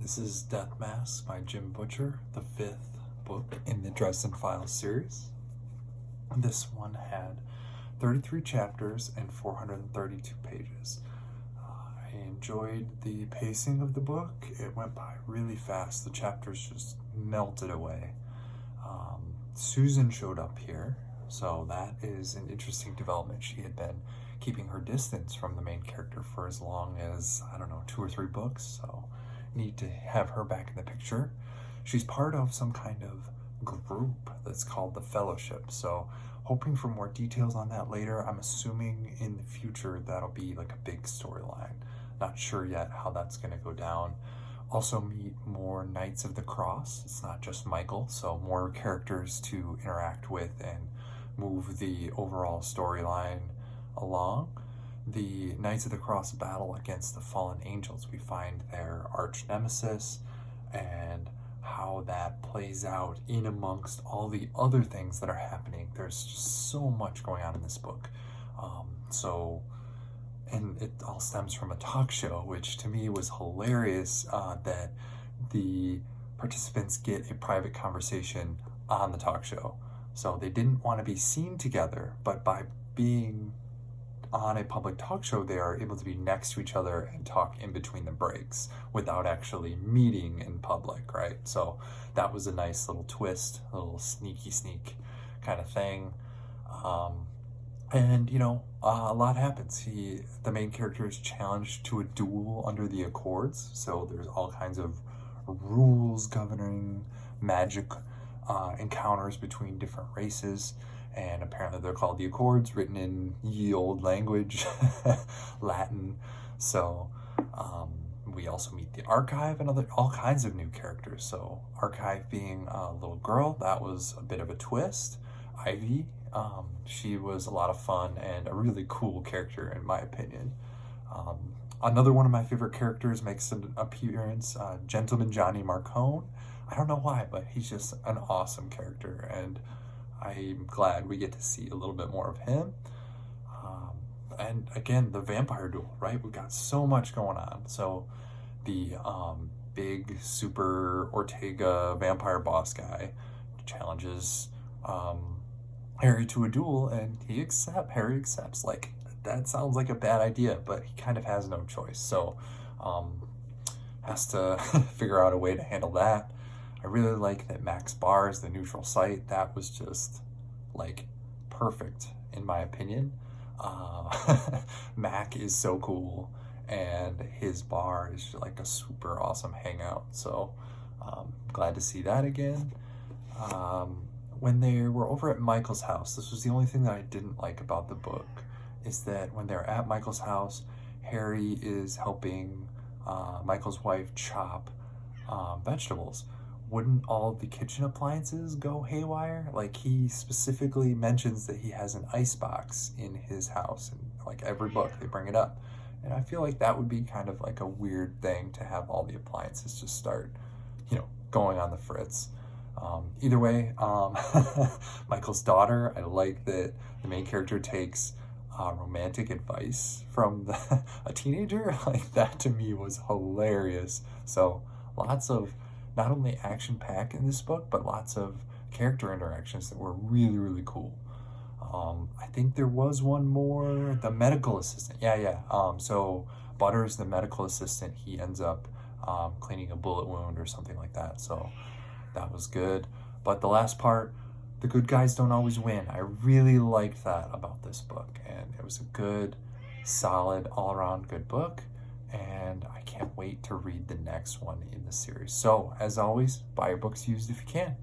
This is Death Mask by Jim Butcher, the 5th book in the Dresden Files series. This one had 33 chapters and 432 pages. I enjoyed the pacing of the book. It went by really fast. The chapters just melted away. Susan showed up here, so that is an interesting development. She had been keeping her distance from the main character for as long as, 2 or 3 books, so neat to have her back in the picture. She's part of some kind of group that's called the Fellowship, so hoping for more details on that later. I'm assuming in the future that'll be like a big storyline. Not sure yet how that's going to go down. Also meet more Knights of the Cross. It's not just Michael, so more characters to interact with and move the overall storyline along. The Knights of the Cross battle against the fallen angels. We find their arch nemesis and how that plays out in amongst all the other things that are happening. There's just so much going on in this book. And it all stems from a talk show, which to me was hilarious, that the participants get a private conversation on the talk show. So they didn't want to be seen together, but by being on a public talk show, they are able to be next to each other and talk in between the breaks without actually meeting in public, right? So that was a nice little twist, a little sneak kind of thing. A lot happens. The main character is challenged to a duel under the Accords, so there's all kinds of rules governing magic encounters between different races, and apparently they're called the Accords, written in ye old language, Latin. So we also meet the Archive and all kinds of new characters. So Archive being a little girl, that was a bit of a twist. Ivy, she was a lot of fun and a really cool character in my opinion. Another one of my favorite characters makes an appearance, Gentleman Johnny Marcone. I don't know why, but he's just an awesome character, and I'm glad we get to see a little bit more of him. And again, the vampire duel, right? We've got so much going on. So the big super Ortega vampire boss guy challenges Harry to a duel, and Harry accepts. Like, that sounds like a bad idea, but he kind of has no choice. So has to figure out a way to handle that. I really like that Mac's bar is the neutral site. That was just like perfect in my opinion. Mac is so cool, and his bar is just like a super awesome hangout. So glad to see that again. When they were over at Michael's house, this was the only thing that I didn't like about the book, is that when they're at Michael's house, Harry is helping Michael's wife chop vegetables. Wouldn't all the kitchen appliances go haywire? Like, he specifically mentions that he has an ice box in his house, and like every book they bring it up. And I feel like that would be kind of like a weird thing to have all the appliances just start, going on the fritz. Either way, Michael's daughter, I like that the main character takes romantic advice from a teenager. Like, that to me was hilarious. So lots of not only action-packed in this book, but lots of character interactions that were really cool. I think there was one more, the medical assistant. So Butters, the medical assistant, he ends up cleaning a bullet wound or something like that. So that was good. But the last part, the good guys don't always win. I really liked that about this book, and it was a good, solid, all-around good book, and I can't wait to read the next one in the series. So, as always, buy your books used if you can.